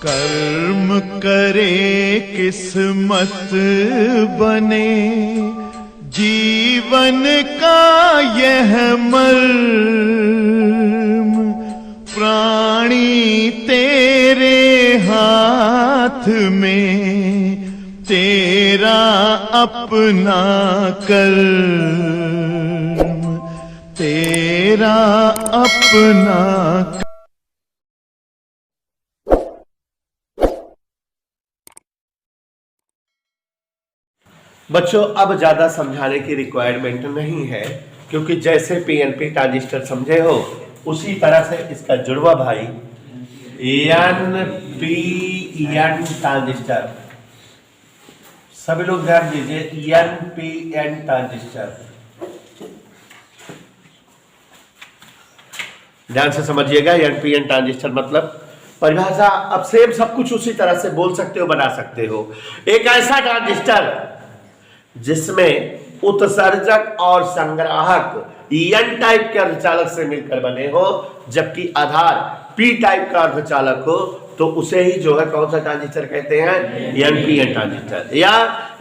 कर्म करे किस्मत बने, जीवन का यह मर्म, प्राणी तेरे हाथ में, तेरा अपना कर्म, तेरा अपना। बच्चों अब ज्यादा समझाने की रिक्वायरमेंट नहीं है, क्योंकि जैसे पीएनपी ट्रांजिस्टर समझे हो उसी तरह से इसका जुड़वा भाई एनपीएन ट्रांजिस्टर। सभी लोग ध्यान दीजिए, एनपीएन ट्रांजिस्टर ध्यान से समझिएगा। एनपीएन ट्रांजिस्टर मतलब परिभाषा अब सेम सब कुछ उसी तरह से बोल सकते हो, बना सकते हो। एक ऐसा ट्रांजिस्टर जिसमें उत्सर्जक और संग्राहक एन टाइप के अर्धचालक से मिलकर बने हो, जबकि आधार पी टाइप का अर्धचालक हो, तो उसे ही जो है कौन सा ट्रांजिस्टर कहते हैं? NPN transistor. या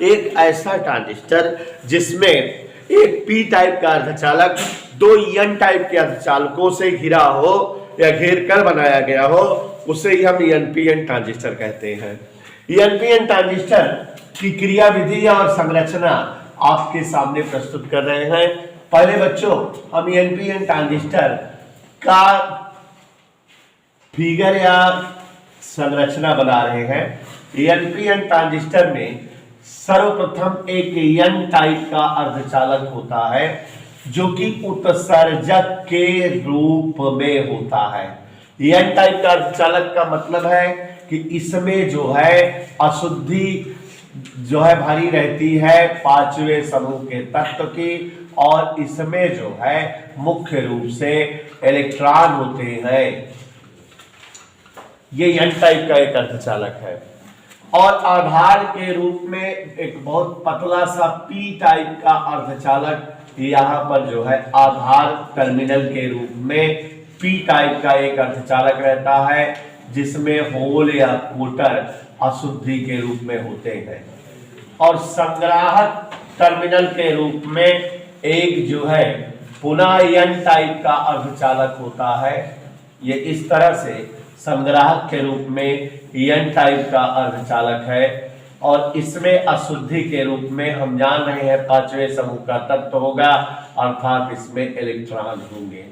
एक ऐसा ट्रांजिस्टर जिसमें एक पी टाइप का अर्धचालक दो एन टाइप के अर्धचालकों से घिरा हो या घेर कर बनाया गया हो, उसे ही हम एनपीएन ट्रांजिस्टर कहते हैं। एनपीएन ट्रांजिस्टर की क्रिया विधि और संरचना आपके सामने प्रस्तुत कर रहे हैं। पहले बच्चों हम एनपीएन ट्रांजिस्टर का फिगर या संरचना बना रहे हैं। एनपीएन ट्रांजिस्टर में सर्वप्रथम एक एन टाइप का अर्धचालक होता है, जो कि उत्सर्जक के रूप में होता है। एन टाइप का अर्धचालक का मतलब है कि इसमें जो है अशुद्धि जो है भरी रहती है पांचवें समूह के तत्व की, और इसमें जो है मुख्य रूप से इलेक्ट्रॉन होते हैं। ये एन टाइप का एक अर्धचालक है। और आधार के रूप में एक बहुत पतला सा पी टाइप का अर्धचालक यहां पर जो है आधार टर्मिनल के रूप में पी टाइप का एक अर्धचालक रहता है, जिसमें होल या कोटर अशुद्धि के रूप में होते हैं। और संग्राहक टर्मिनल के रूप में एक जो है पुनः एन टाइप का अर्धचालक होता है। ये इस तरह से संग्राहक के रूप में एन टाइप का अर्धचालक है, और इसमें अशुद्धि के रूप में हम जान रहे हैं पांचवें समूह का तत्व होगा, अर्थात इसमें इलेक्ट्रॉन होंगे।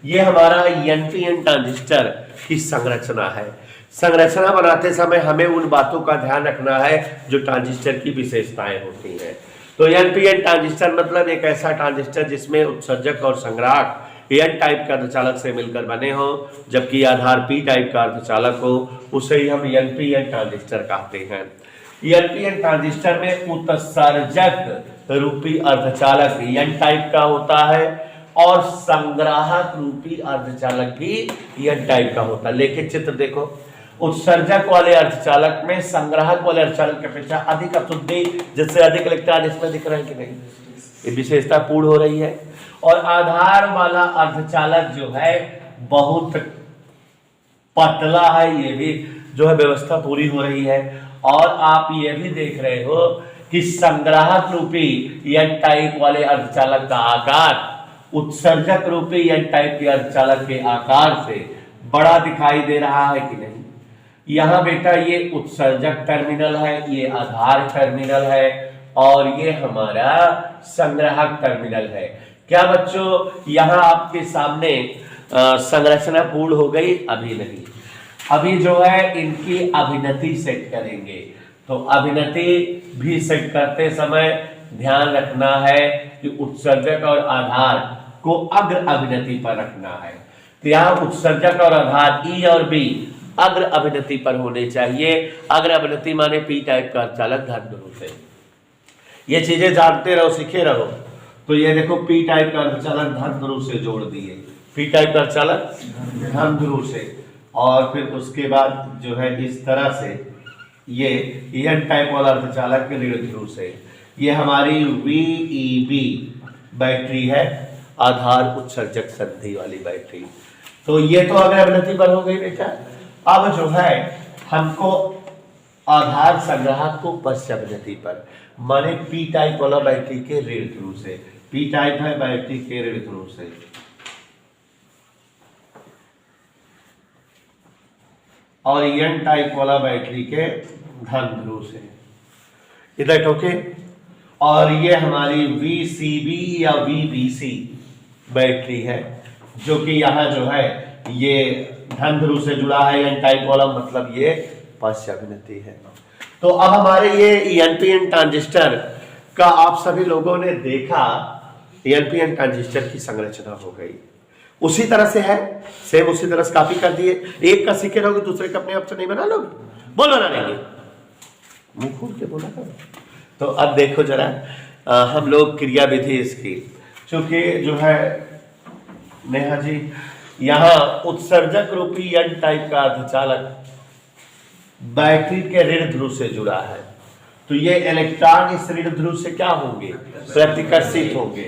ये हमारा एनपीएन ट्रांजिस्टर की संरचना है। संरचना बनाते समय हमें उन बातों का ध्यान रखना है जो ट्रांजिस्टर की विशेषताएं होती हैं। तो एनपीएन ट्रांजिस्टर मतलब एक ऐसा ट्रांजिस्टर जिसमें उत्सर्जक और संग्राहक एन टाइप का अर्धचालक से मिलकर बने हो, जबकि आधार पी टाइप का अर्धचालक हो, उसे ही हम एनपीएन ट्रांजिस्टर कहते हैं। एनपीएन ट्रांजिस्टर में उत्सर्जक रूपी अर्धचालक एन टाइप का होता है, और संग्राहक रूपी अर्धचालक भी एन टाइप का होता है। लेकिन चित्र देखो, उत्सर्जक वाले अर्धचालक में संग्राहक वाले अर्धचालक की अपेक्षा अधिक अशुद्धि, जिससे अधिक इलेक्ट्रॉन इसमें दिख रहे हैं कि नहीं, ये विशेषता पूर्ण हो रही है। और आधार वाला अर्धचालक जो है बहुत पतला है, ये भी जो है व्यवस्था पूरी हो रही है। और आप ये भी देख रहे हो कि संग्राहक रूपी एन टाइप वाले अर्धचालक का आकार उत्सर्जक रूपी एन टाइप के अर्धचालक के आकार से बड़ा दिखाई दे रहा है कि नहीं। यहाँ बेटा ये उत्सर्जक टर्मिनल है, ये आधार टर्मिनल है, और ये हमारा संग्राहक टर्मिनल है। क्या बच्चों यहाँ आपके सामने संरचना पूर्ण हो गई? अभी नहीं, अभी जो है इनकी अभिनति सेट करेंगे। तो अभिनति भी सेट करते समय ध्यान रखना है कि उत्सर्जक और आधार को अग्र अभिनति पर रखना है। तो यहाँ उत्सर्जक और आधार ई और बी अग्र अभिनति पर होने चाहिए। अग्र अभिनति माने पी टाइप का अर्धचालक धन ध्रुव से। ये चीजें जानते रहो, सीखे रहो। तो ये देखो पी टाइप का अर्धचालक धन ध्रुव से जोड़ दिए, पी टाइप का अर्धचालक धन ध्रुव से, और फिर उसके बाद जो है इस तरह से ये एन टाइप वाला अर्धचालक ऋण ध्रुव से। ये हमारी VEB बैटरी है, आधार उत्सर्जक संधि वाली बैटरी। तो ये तो अगर अवनति पर हो गई बेटा। अब जो है हमको आधार संग्राहक को पश्चाभिनति पर, माने पी टाइप वाला बैटरी के ऋण ध्रुव से, पी टाइप है बैटरी के ऋण ध्रुव से, और एन टाइप वाला बैटरी के धन ध्रुव से, इधर ओके। और ये हमारी VCB या VBC बैटरी है, जो कि यहाँ जो है ये धन ध्रुव से जुड़ा है, एन टाइप वाला, मतलब ये पश्चाभिनति है। तो अब हमारे ये NPN ट्रांजिस्टर का आप सभी लोगों ने देखा, NPN ट्रांजिस्टर की संरचना हो गई, उसी तरह से है, सेम उसी तरह से कॉपी कर दिए। एक का सीखे रहोगे दूसरे का अपने आप से नहीं बना लोगे, बोल बना लेंगे, मुंह खोल के बोला करो। तो अब देखो जरा हम लोग क्रिया विधि इसकी, चूंकि जो है नेहा जी यहाँ उत्सर्जक रूपी एन टाइप का अर्धचालक बैटरी के ऋण ध्रुव से जुड़ा है, तो ये इलेक्ट्रॉन इस ऋण ध्रुव से क्या होंगे, प्रतिकर्षित होंगे।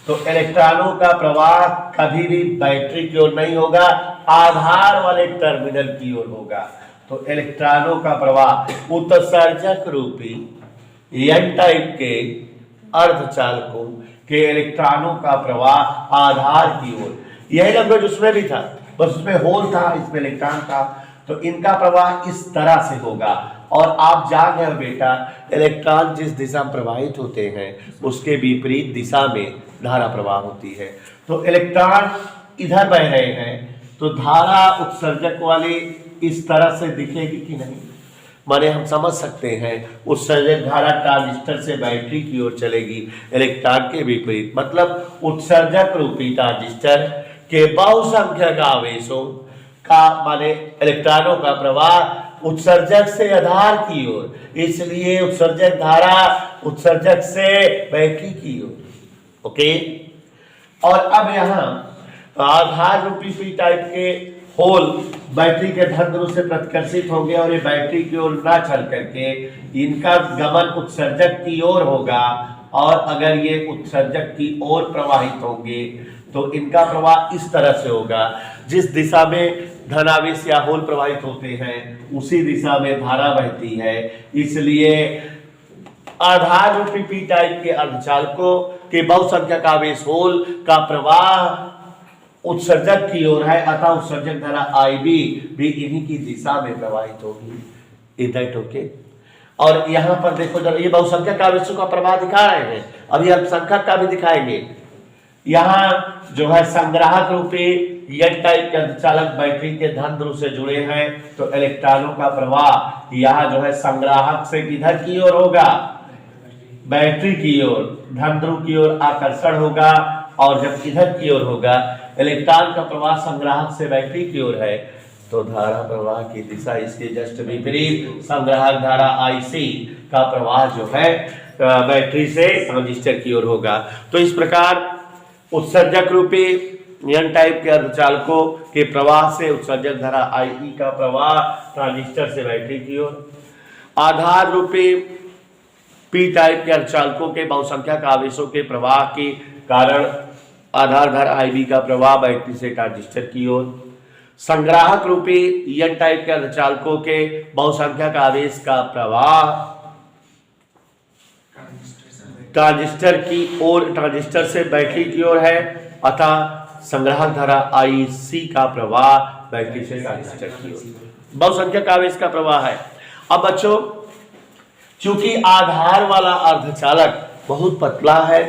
तो इलेक्ट्रॉनों का प्रवाह कभी भी बैटरी की ओर नहीं होगा, आधार वाले टर्मिनल की ओर होगा। तो इलेक्ट्रॉनों का प्रवाह उत्सर्जक रूपी एन टाइप के अर्धचालकों के इलेक्ट्रॉनों का प्रवाह आधार की ओर, यही लैंग्वेज उसमें भी था, बस उसमें होल था, इसमें इलेक्ट्रॉन था। तो इनका प्रवाह इस तरह से होगा। और आप जान गए बेटा, इलेक्ट्रॉन जिस दिशा में प्रवाहित होते हैं उसके विपरीत दिशा में धारा प्रवाह होती है। तो इलेक्ट्रॉन इधर बह रहे हैं तो धारा उत्सर्जक वाली इस तरह से दिखेगी कि नहीं, माने हम समझ सकते हैं उत्सर्जक धारा ट्रांजिस्टर से बैटरी की ओर चलेगी, इलेक्ट्रॉन के विपरीत, मतलब उत्सर्जक रूपी ट्रांजिस्टर के बहुसंख्यक आवेशों का, माने इलेक्ट्रॉनों का प्रवाह उत्सर्जक से आधार की ओर, इसलिए उत्सर्जक धारा उत्सर्जक से बैटरी की ओर, ओके। और अब यहाँ आधार रूपी पी टाइप के होल बैटरी के धन ध्रुव से प्रतिकर्षित होंगे और ये बैटरी की ओर ना चल करके इनका गमन उत्सर्जक की ओर होगा, और अगर ये उत्सर्जक की ओर प्रवाहित होंगे तो इनका प्रवाह इस तरह से होगा, जिस दिशा में धनावेश या होल प्रवाहित होते हैं उसी दिशा में धारा बहती है। इसलिए आधार रूपी पी टाइप के अर्धचालकों के बहुसंख्यक आवेश होल का प्रवाह उत्सर्जक की ओर है, अतः उत्सर्जक धारा IB भी इन्हीं की दिशा में प्रवाहित होगी, इधर ओके। और यहाँ पर देखो जब ये बहुसंख्यक आवेशों का प्रवाह दिखा रहे हैं, अभी अल्पसंख्यक का भी दिखाएंगे। यहाँ जो है संग्राहक रूपी एन टाइप के अर्धचालक बैटरी के धन ध्रुव से जुड़े हैं, तो इलेक्ट्रॉनों का प्रवाह यहाँ जो है संग्राहक से किधर की ओर होगा, बैटरी की ओर, धन ध्रुव की ओर आकर्षण होगा। और जब इधर की ओर होगा, इलेक्ट्रॉन का प्रवाह संग्राहक से बैटरी की ओर है, तो धारा प्रवाह की दिशा इसके जस्ट विपरीत संग्राहक धारा IC का प्रवाह जो है बैटरी से ट्रांजिस्टर की ओर होगा। तो इस प्रकार उत्सर्जक रूपी एन टाइप के अर्धचालकों के प्रवाह से उत्सर्जक धारा IE का प्रवाह ट्रांजिस्टर से बैटरी की ओर, आधार रूपी पी टाइप के अर्धचालकों के बहुसंख्यक आवेशों के प्रवाह के कारण आधार धारा IB का प्रवाह बैटरी से ट्रांजिस्टर की ओर, संग्राहक रूपी एन टाइप के अर्धचालकों के बहुसंख्यक आवेश का प्रवाह ट्रांजिस्टर की ओर, ट्रांजिस्टर से बैटरी की ओर है, अतः संग्राहक धारा IC का प्रवाह बैटरी से ट्रांजिस्टर की ओर, बहुसंख्यक आवेश का प्रवाह है। अब बच्चों, चूंकि आधार वाला अर्धचालक बहुत पतला है,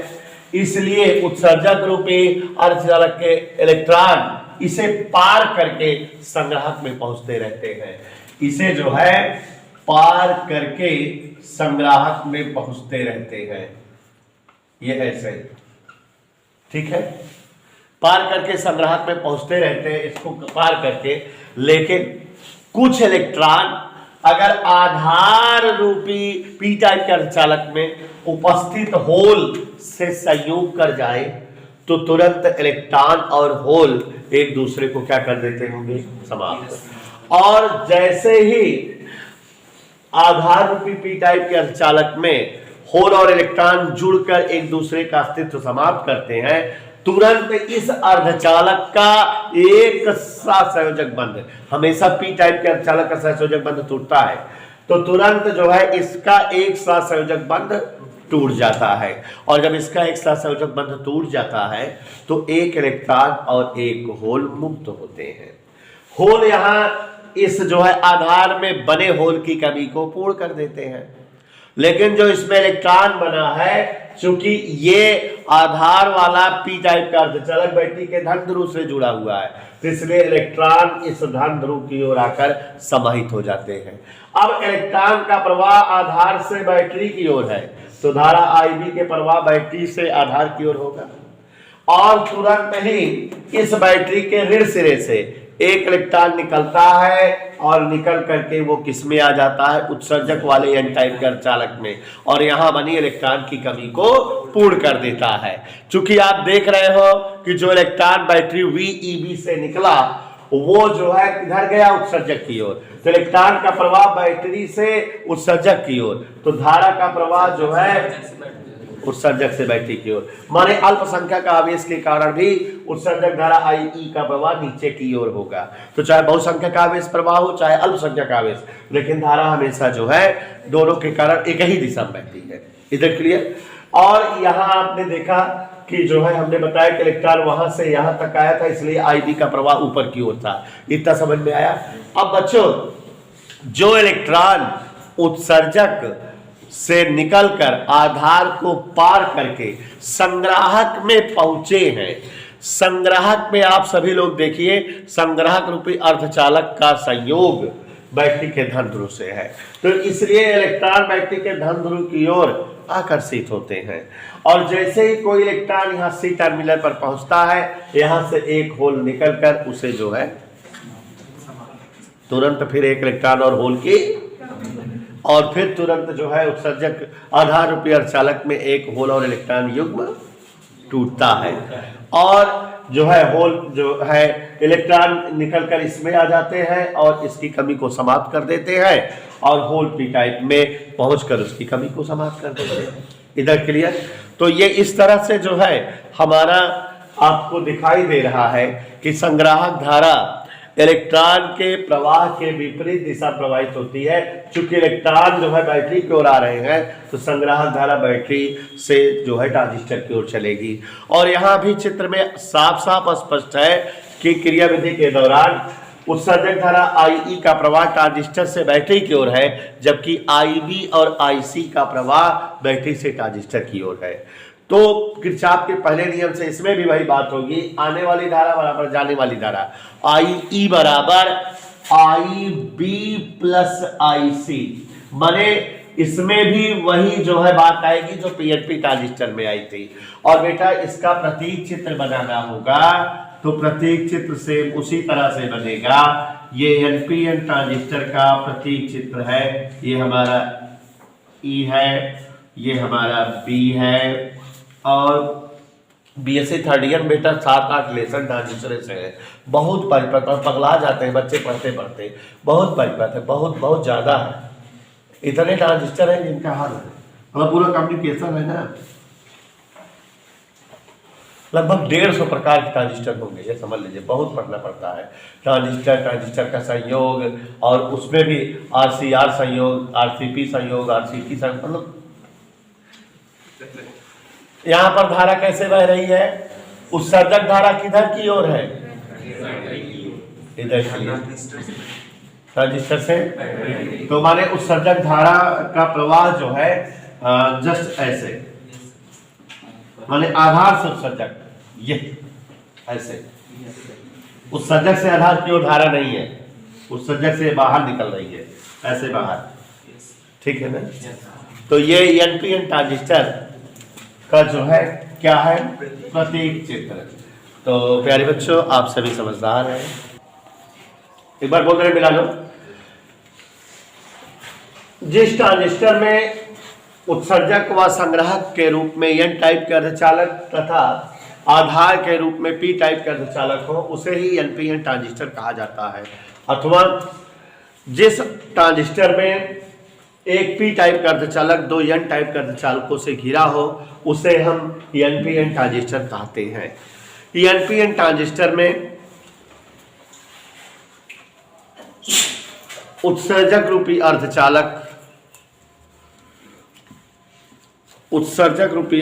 इसलिए उत्सर्जक रूपी अर्धचालक के इलेक्ट्रॉन इसे पार करके संग्राहक में पहुंचते रहते हैं, इसे जो है पार करके संग्राहक में पहुंचते रहते हैं, ये ऐसे, ठीक है, पार करके संग्राहक में पहुंचते रहते हैं इसको पार करके। लेकिन कुछ इलेक्ट्रॉन अगर आधार रूपी पी टाइप के अर्धचालक में उपस्थित होल से संयोग कर जाए तो तुरंत इलेक्ट्रॉन और होल एक दूसरे को क्या कर देते होंगे, समाप्त। और जैसे ही आधार रूपी पी टाइप के अर्धचालक में होल और इलेक्ट्रॉन जुड़कर एक दूसरे का अस्तित्व समाप्त करते हैं, तुरंत इस अर्धचालक का एक साथ संयोजक बंध, हमेशा पी टाइप के अर्धचालक का संयोजक बंध टूटता है, तो तुरंत जो है इसका एक साथ संयोजक बंध टूट जाता है। और जब इसका एक साथ संयोजक बंध टूट जाता है तो एक इलेक्ट्रॉन और एक होल मुक्त होते हैं। होल यहाँ इस जो है आधार में बने होल की कमी को पूर्ण कर देते हैं, लेकिन जो इसमें इलेक्ट्रॉन बना है, चूंकि ये आधार वाला पी टाइप का अर्धचालक बैटरी के धन ध्रुव से जुड़ा हुआ है, तो इसलिए इलेक्ट्रॉन इस धन ध्रुव की ओर आकर समाहित हो जाते हैं। अब इलेक्ट्रॉन का प्रवाह आधार से बैटरी की ओर है, तो धारा IB के प्रवाह बैटरी से आधार की ओर होगा, और तुरंत ही इस बैटरी के ऋण सिरे से एक इलेक्ट्रॉन निकलता है और निकल करके वो किस में आ जाता है, उत्सर्जक वाले एन टाइप के अर्धचालक में, और यहाँ बनी इलेक्ट्रॉन की कमी को पूर्ण कर देता है। चूंकि आप देख रहे हो कि जो इलेक्ट्रॉन बैटरी VEB से निकला वो जो है किधर गया, उत्सर्जक की ओर, तो इलेक्ट्रॉन का प्रवाह बैटरी से उत्सर्जक की ओर, तो धारा का प्रवाह जो है उत्सर्जक से बैटरी की ओर, माने अल्पसंख्यक आवेश के कारण भी उत्सर्जक धारा IE का प्रवाह नीचे की ओर होगा। तो चाहे बहुसंख्यक आवेश प्रवाह हो चाहे अल्पसंख्यक आवेश, लेकिन धारा हमेशा जो है दोनों के कारण एक ही दिशा में बहती है। इधर क्लियर। और यहाँ आपने देखा कि जो है हमने बताया कि इलेक्ट्रॉन वहां से यहां तक आया था, इसलिए IB का प्रवाह ऊपर की ओर था। इतना समझ में आया। अब बच्चों, जो इलेक्ट्रॉन उत्सर्जक से निकलकर आधार को पार करके संग्राहक में पहुंचे हैं, संग्राहक में आप सभी लोग देखिए, संग्राहक रूपी अर्धचालक का संयोग बैटरी के धन ध्रुव से है, तो इसलिए इलेक्ट्रॉन बैटरी के धन ध्रुव की ओर आकर्षित होते हैं। और जैसे ही कोई इलेक्ट्रॉन यहाँ C टर्मिनल पर पहुंचता है, यहाँ से एक होल निकलकर उसे जो है तुरंत फिर एक इलेक्ट्रॉन और होल की, और फिर तुरंत जो है उत्सर्जक आधार रूपी अर्धचालक में एक होल और इलेक्ट्रॉन युग्म टूटता है, और जो है होल जो है इलेक्ट्रॉन निकलकर इसमें आ जाते हैं और इसकी कमी को समाप्त कर देते हैं, और होल पी टाइप में पहुंचकर उसकी कमी को समाप्त कर देते हैं। इधर क्लियर। तो ये इस तरह से जो है हमारा आपको दिखाई दे रहा है कि संग्राहक धारा इलेक्ट्रॉन के प्रवाह के विपरीत दिशा प्रवाहित होती है। चूंकि इलेक्ट्रॉन जो है बैटरी की ओर आ रहे हैं, तो संग्राहक धारा बैटरी से जो है ट्रांजिस्टर की ओर चलेगी। और यहाँ भी चित्र में साफ साफ स्पष्ट है कि क्रियाविधि के दौरान उत्सर्जक धारा IE का प्रवाह ट्रांजिस्टर से बैटरी की ओर है, जबकि IB और IC का प्रवाह बैटरी से ट्रांजिस्टर की ओर है। तो किरचॉफ के पहले नियम से इसमें भी वही बात होगी, आने वाली धारा बराबर जाने वाली धारा, IE बराबर IB प्लस IC, माने इसमें भी वही जो है बात आएगी जो PNP ट्रांजिस्टर में आई थी। और बेटा इसका प्रतीक चित्र बनाना होगा, तो प्रतीक चित्र से उसी तरह से बनेगा। ये NPN ट्रांजिस्टर का प्रतीक चित्र है, ये हमारा E है, ये हमारा B है, और BSc थर्ड ईयर बेटा 7-8 लेसन ट्रांजिस्टर से है, बहुत परिपथ, और पगला जाते हैं बच्चे पढ़ते पढ़ते, बहुत परिपथ है, बहुत ज़्यादा है। इतने ट्रांजिस्टर हैं जिनका हल है, मतलब पूरा कम्युनिकेशन है ना, लगभग 150 प्रकार के ट्रांजिस्टर होंगे, ये समझ लीजिए, बहुत पढ़ना पड़ता है। ट्रांजिस्टर का संयोग, और उसमें भी RCR संयोग, RCP संयोग, RCT संयोग, मतलब यहाँ पर धारा कैसे बह रही है, उत्सर्जक धारा किधर की ओर है, इधर की ट्रांजिस्टर से, तो माने उत्सर्जक धारा का प्रवाह जो है जस्ट ऐसे, माने आधार से उत्सर्जक, ये ऐसे, उत्सर्जक से आधार की ओर धारा नहीं है, उत्सर्जक से बाहर निकल रही है, ऐसे बाहर, ठीक है ना। तो ये NPN ट्रांजिस्टर का जो है क्या है, प्रतीक चित्र। तो प्यारे बच्चों, आप सभी समझदार हैं, एक बार बोल रहे मिला लो। जिस ट्रांजिस्टर में उत्सर्जक व संग्राहक के रूप में N टाइप के अर्धचालक तथा आधार के रूप में P टाइप के अर्धचालक हो, उसे ही NPN ट्रांजिस्टर कहा जाता है। अथवा जिस ट्रांजिस्टर में एक पी टाइप का अर्धचालक दो एन टाइप के अर्धचालकों से घिरा हो, उसे हम एनपीएन ट्रांजिस्टर कहते हैं। एनपीएन ट्रांजिस्टर में उत्सर्जक रूपी अर्धचालक उत्सर्जक रूपी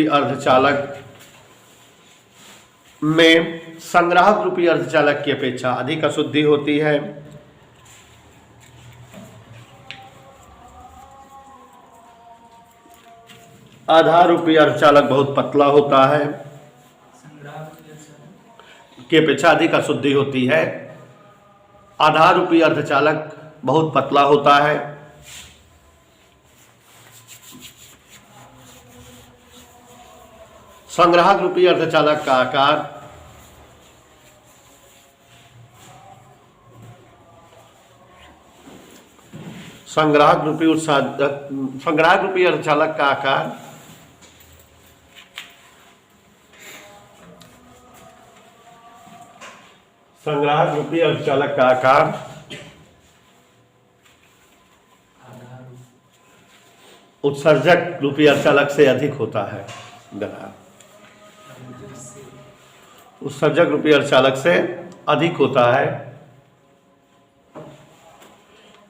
अर्धचालक में संग्राहक रूपी अर्धचालक की अपेक्षा अधिक अशुद्धि होती है। आधार रूपी अर्धचालक बहुत पतला होता है, की अपेक्षा अधिक अशुद्धि होती है। आधार रूपी अर्धचालक बहुत पतला होता है। संग्राहक रूपी अर्धचालक का आकार संग्राहक रूपी अर्धचालक का आकार संग्राहक रूपी अर्धचालक का आकार उत्सर्जक रूपी अर्धचालक से अधिक होता है। उत्सर्जक रूपी अर्धचालक से अधिक होता है।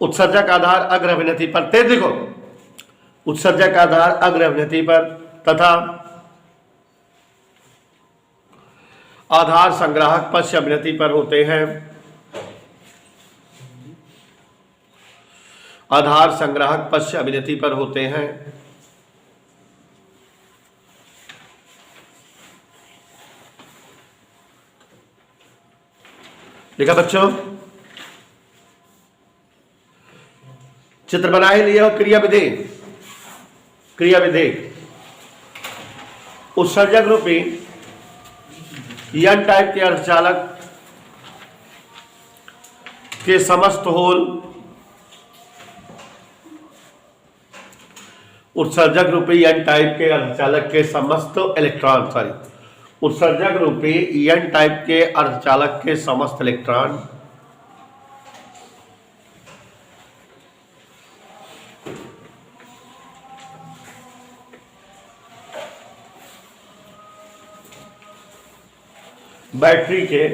उत्सर्जक आधार अग्र अभिनति पर तेज देखो, उत्सर्जक आधार अग्र अभिनति पर तथा आधार संग्राहक पश्च अभिनति पर होते हैं। आधार संग्राहक पश्च अभिनति पर होते हैं। देखा बच्चों, चित्र बना ही लिया हो। क्रिया विधि उत्सर्जक रूपी एन टाइप के अर्धचालक के समस्त होल उत्सर्जक रूपी एन टाइप के अर्धचालक के समस्त इलेक्ट्रॉन उत्सर्जक रूपी एन टाइप के अर्धचालक के समस्त इलेक्ट्रॉन बैटरी के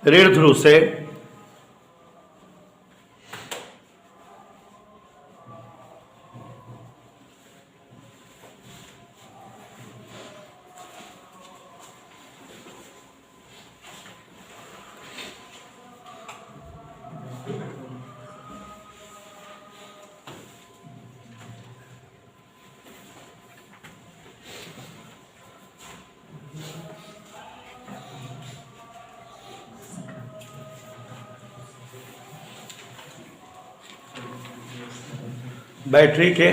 ऋण ध्रुव से बैटरी के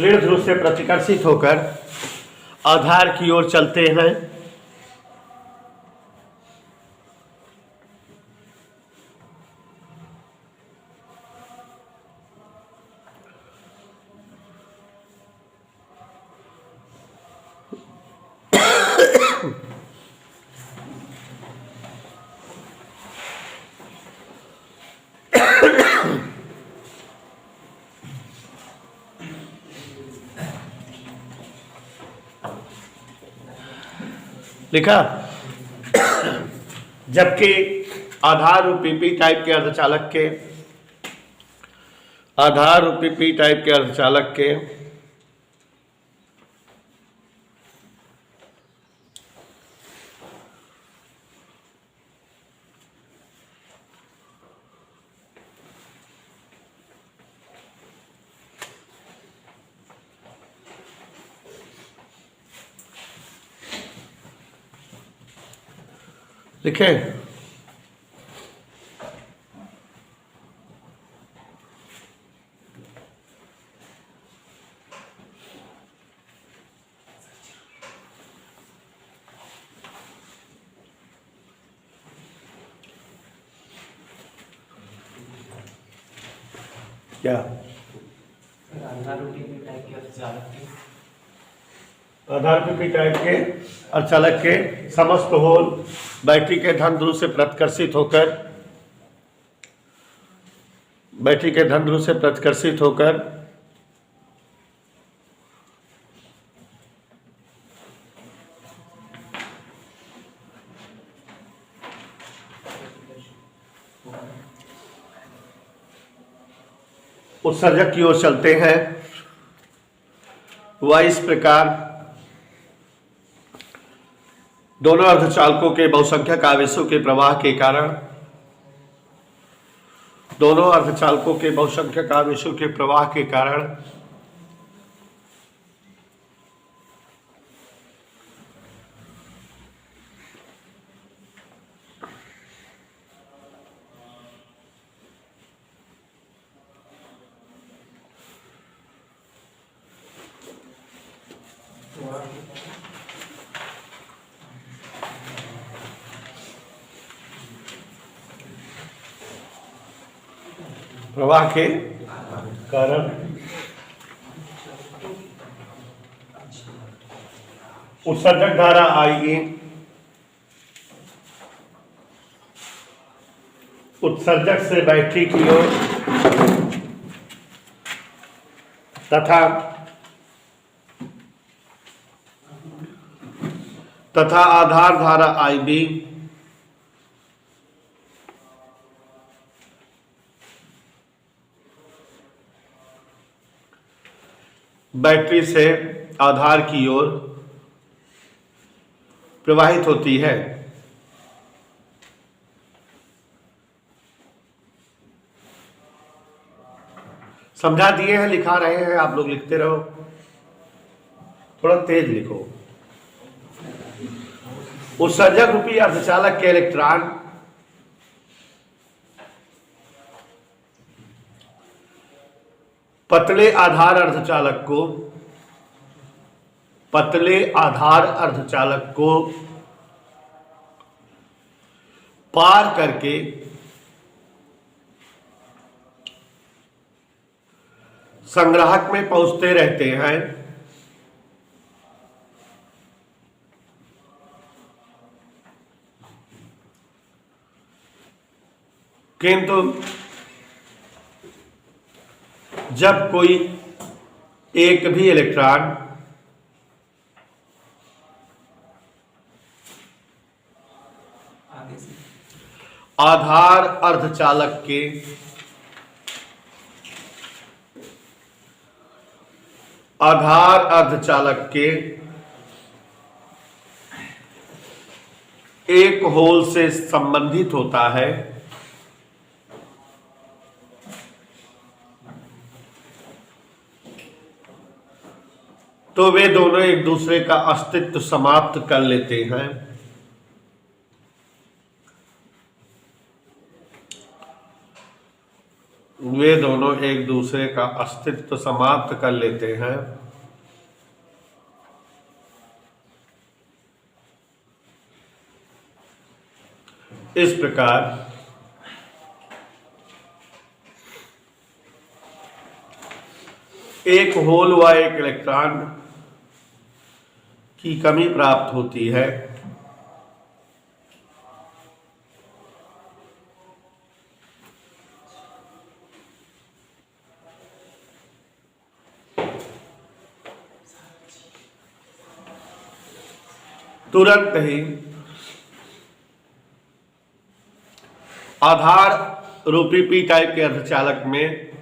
ऋण ध्रुव से प्रतिकर्षित होकर आधार की ओर चलते हैं। लिखा। जबकि आधार रूपी पी टाइप के अर्धचालक के लिखे क्या आधार रूपी टाइप के अर्धचालक आधार पे पी टाइप के अर्धचालक के समस्त होल बैटरी के धन ध्रुव से प्रतिकर्षित होकर उत्सर्जक की ओर चलते हैं। वह इस प्रकार दोनों अर्धचालकों के बहुसंख्यक आवेशों के प्रवाह के कारण प्रवाह के कारण उत्सर्जक धारा आएगी, उत्सर्जक से बैटरी की ओर तथा आधार धारा आईबी बैटरी से आधार की ओर प्रवाहित होती है। समझा दिए हैं, लिखा रहे हैं, आप लोग लिखते रहो, थोड़ा तेज लिखो। उत्सर्जक रूपी अर्धचालक के इलेक्ट्रॉन पतले आधार अर्धचालक को पार करके संग्राहक में पहुंचते रहते हैं। किंतु जब कोई एक भी इलेक्ट्रॉन आधार अर्धचालक के एक होल से संबंधित होता है तो वे दोनों एक दूसरे का अस्तित्व समाप्त कर लेते हैं। इस प्रकार एक होल व एक इलेक्ट्रॉन की कमी प्राप्त होती है। तुरंत ही आधार रूपी पी टाइप के अर्धचालक में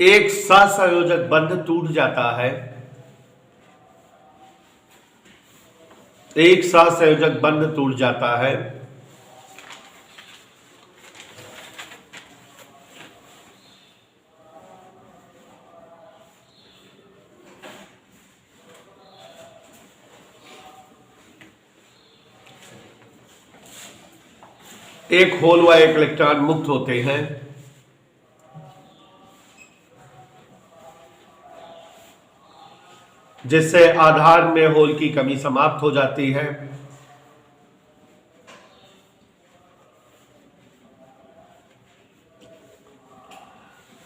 एक सहसंयोजक बंध टूट जाता है। एक होल व एक इलेक्ट्रॉन मुक्त होते हैं। जिससे आधार में होल की कमी समाप्त हो जाती है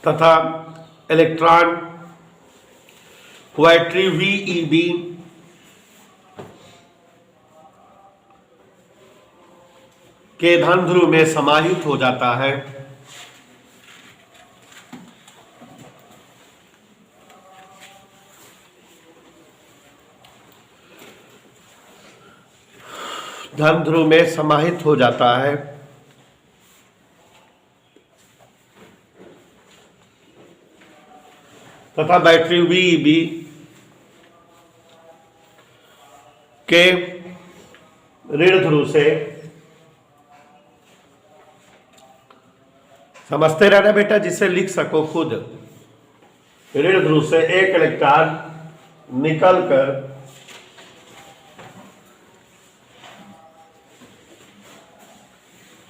तथा इलेक्ट्रॉन वाइटरी VEB के धन ध्रुव में समाहित हो जाता है। धन ध्रुव में समाहित हो जाता है तथा बैटरी VEB के ऋण ध्रुव से, समझते रहना बेटा जिसे लिख सको खुद, ऋण ध्रुव से एक इलेक्ट्रॉन निकलकर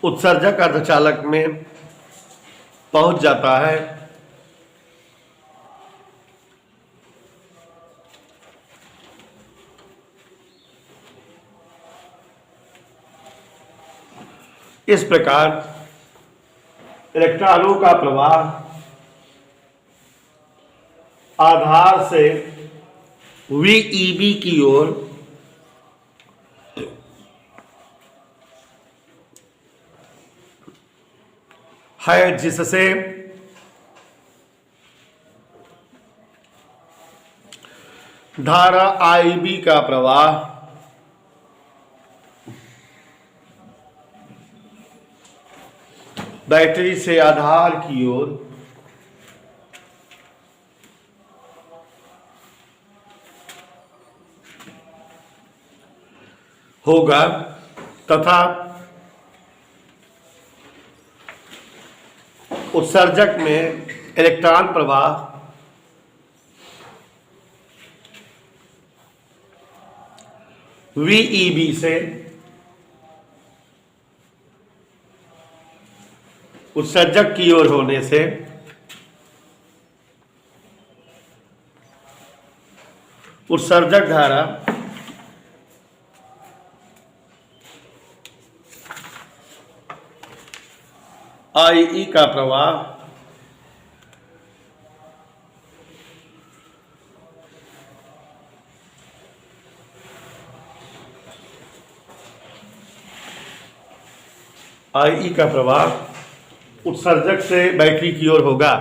उत्सर्जक अर्धचालक में पहुंच जाता है। इस प्रकार इलेक्ट्रॉनों का प्रवाह आधार से VEB की ओर है, जिससे धारा IB का प्रवाह बैटरी से आधार की ओर होगा तथा उत्सर्जक में इलेक्ट्रॉन प्रवाह VEB से उत्सर्जक की ओर होने से उत्सर्जक धारा IE का प्रवाह IE का प्रवाह उत्सर्जक से बैटरी की ओर होगा।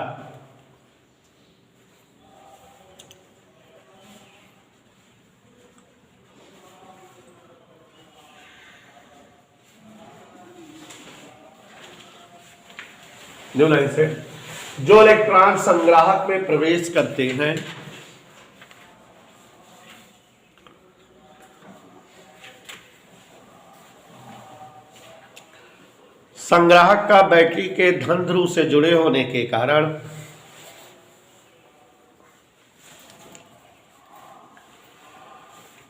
न्यू लाइन से जो इलेक्ट्रॉन संग्राहक में प्रवेश करते हैं संग्राहक का बैटरी के धन ध्रुव से जुड़े होने के कारण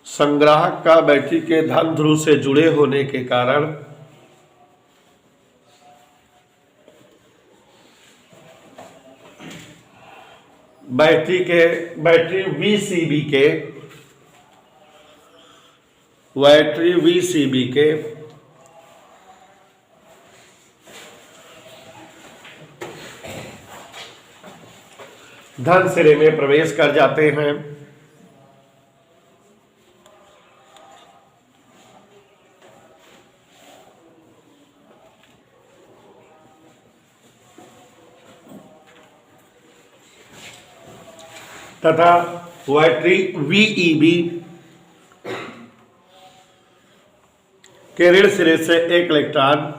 संग्राहक का बैटरी के धन ध्रुव से जुड़े होने के कारण बैटरी VCB के धन सिरे में प्रवेश कर जाते हैं। तथा बैटरी VEB के ऋण सिरे से एक इलेक्ट्रॉन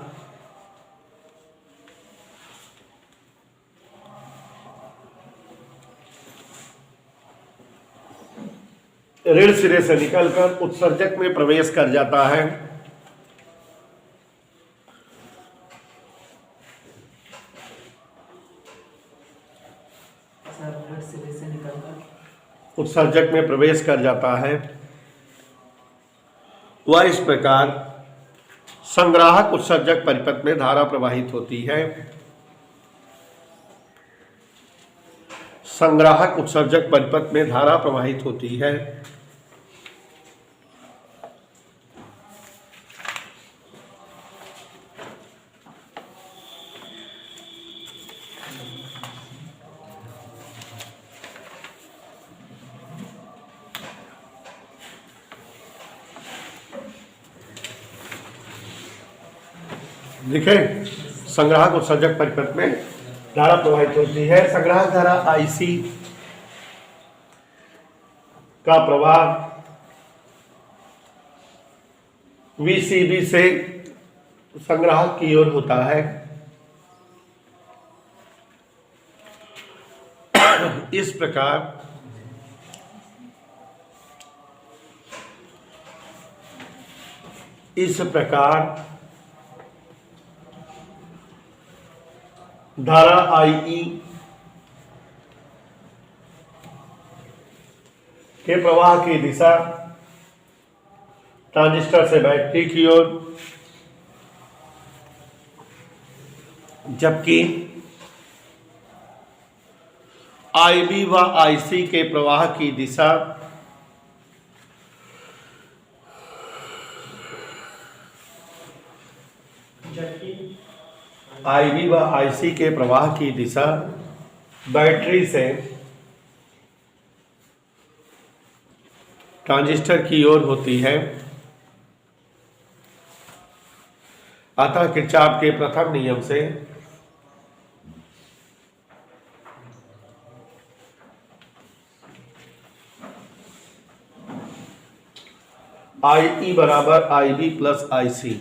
ऋण सिरे से निकलकर उत्सर्जक में प्रवेश कर जाता है। ऋण सिरे से निकलकर उत्सर्जक में प्रवेश कर जाता है। वह इस प्रकार संग्राहक उत्सर्जक परिपथ में धारा प्रवाहित होती है। संग्राहक उत्सर्जक परिपथ में धारा प्रवाहित होती है। देखे संग्राहक उत्सर्जक परिपथ में धारा प्रवाहित होती है। संग्राहक धारा IC का प्रवाह VCB से संग्राहक की ओर होता है। इस प्रकार धारा IE के प्रवाह की दिशा ट्रांजिस्टर से बैटरी की ओर, जबकि IB व IC के प्रवाह की दिशा IB व IC के प्रवाह की दिशा बैटरी से ट्रांजिस्टर की ओर होती है। अतः किरचॉफ के प्रथम नियम से IE बराबर IB प्लस IC